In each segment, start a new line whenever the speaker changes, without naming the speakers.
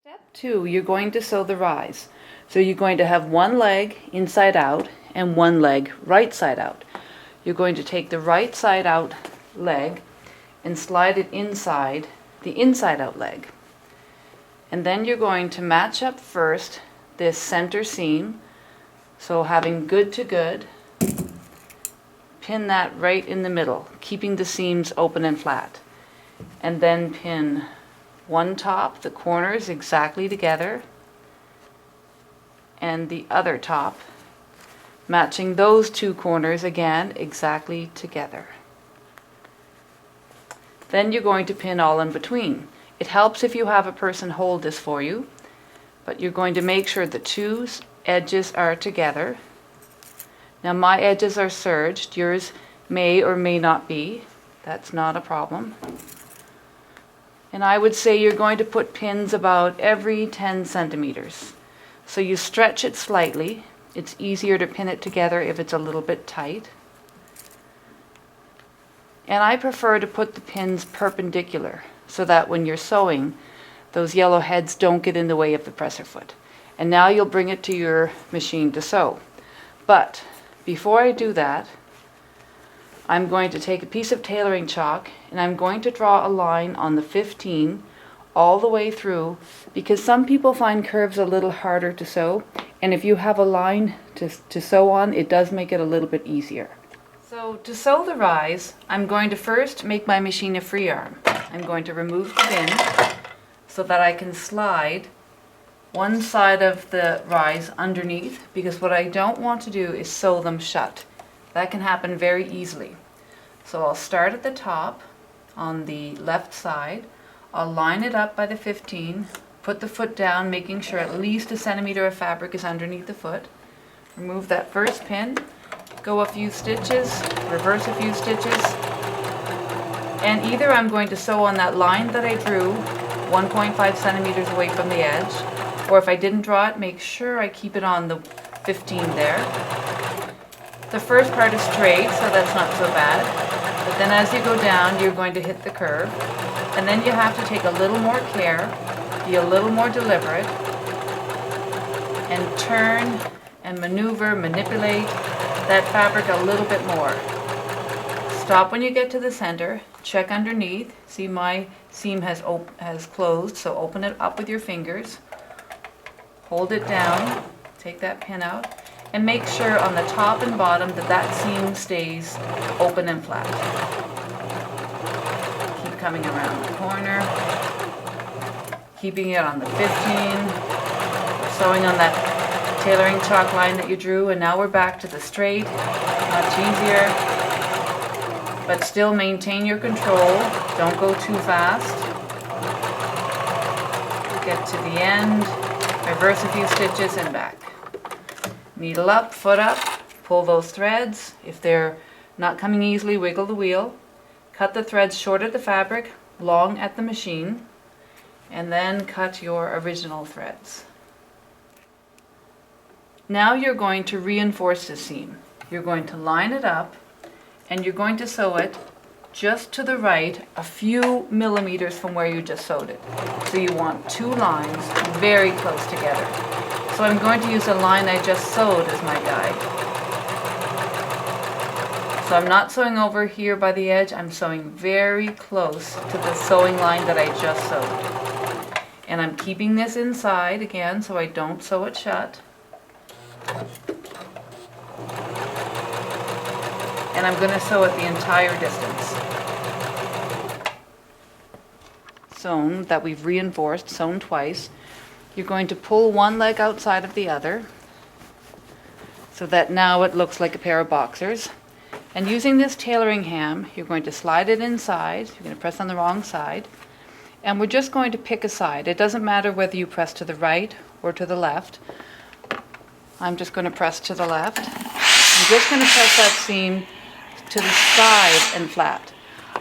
Step 2, you're going to sew the rise. So you're going to have one leg inside out and one leg right side out. You're going to take the right side out leg and slide it inside the inside out leg. And then you're going to match up first this center seam. So having good to good, pin that right in the middle, keeping the seams open and flat. And then pin one top, the corners exactly together, and the other top, matching those two corners again exactly together. Then you're going to pin all in between. It helps if you have a person hold this for you, but you're going to make sure the two edges are together. Now my edges are serged, yours may or may not be. That's not a problem. And I would say you're going to put pins about every 10 centimeters. So you stretch it slightly. It's easier to pin it together if it's a little bit tight. And I prefer to put the pins perpendicular so that when you're sewing, those yellow heads don't get in the way of the presser foot. And now you'll bring it to your machine to sew. But before I do that, I'm going to take a piece of tailoring chalk and I'm going to draw a line on the 15 all the way through, because some people find curves a little harder to sew, and if you have a line to sew on, it does make it a little bit easier. So to sew the rise, I'm going to first make my machine a free arm. I'm going to remove the bin so that I can slide one side of the rise underneath, because what I don't want to do is sew them shut. That can happen very easily. So I'll start at the top on the left side. I'll line it up by the 15, put the foot down, making sure at least a centimeter of fabric is underneath the foot. Remove that first pin, go a few stitches, reverse a few stitches, and either I'm going to sew on that line that I drew 1.5 centimeters away from the edge, or if I didn't draw it, make sure I keep it on the 15 there. The first part is straight, so that's not so bad. But then as you go down, you're going to hit the curve. And then you have to take a little more care, be a little more deliberate, and turn and maneuver, manipulate that fabric a little bit more. Stop when you get to the center, check underneath. See, my seam has closed, so open it up with your fingers. Hold it down, take that pin out, and make sure on the top and bottom that seam stays open and flat. Keep coming around the corner, keeping it on the 15, sewing on that tailoring chalk line that you drew, and now we're back to the straight. Much easier, but still maintain your control. Don't go too fast. Get to the end, reverse a few stitches and back. Needle up, foot up, pull those threads. If they're not coming easily, wiggle the wheel. Cut the threads short at the fabric, long at the machine, and then cut your original threads. Now you're going to reinforce the seam. You're going to line it up, and you're going to sew it just to the right, a few millimeters from where you just sewed it. So you want two lines very close together. So I'm going to use a line I just sewed as my guide. So I'm not sewing over here by the edge, I'm sewing very close to the sewing line that I just sewed. And I'm keeping this inside again so I don't sew it shut. And I'm going to sew it the entire distance. Sewn, that we've reinforced, sewn twice. You're going to pull one leg outside of the other so that now it looks like a pair of boxers. And using this tailoring ham, you're going to slide it inside. You're going to press on the wrong side. And we're just going to pick a side. It doesn't matter whether you press to the right or to the left. I'm just going to press to the left. I'm just going to press that seam to the side and flat.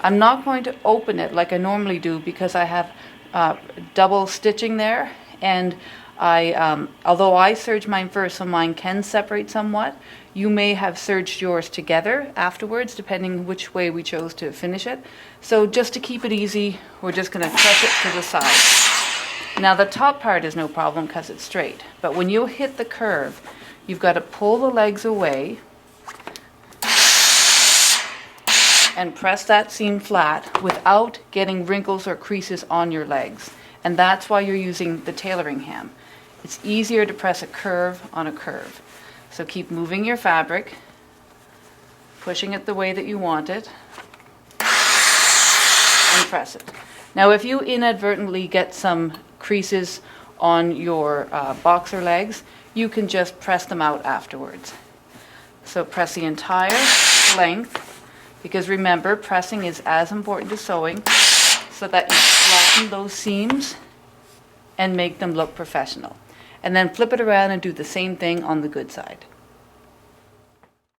I'm not going to open it like I normally do because I have double stitching there. And although I serge mine first, so mine can separate somewhat, you may have serged yours together afterwards, depending which way we chose to finish it. So just to keep it easy, we're just going to press it to the side. Now the top part is no problem because it's straight, but when you hit the curve, you've got to pull the legs away and press that seam flat without getting wrinkles or creases on your legs. And that's why you're using the tailoring ham. It's easier to press a curve on a curve. So keep moving your fabric, pushing it the way that you want it, and press it. Now if you inadvertently get some creases on your boxer legs, you can just press them out afterwards. So press the entire length, because remember, pressing is as important as sewing, so that you flatten those seams and make them look professional. And then flip it around and do the same thing on the good side.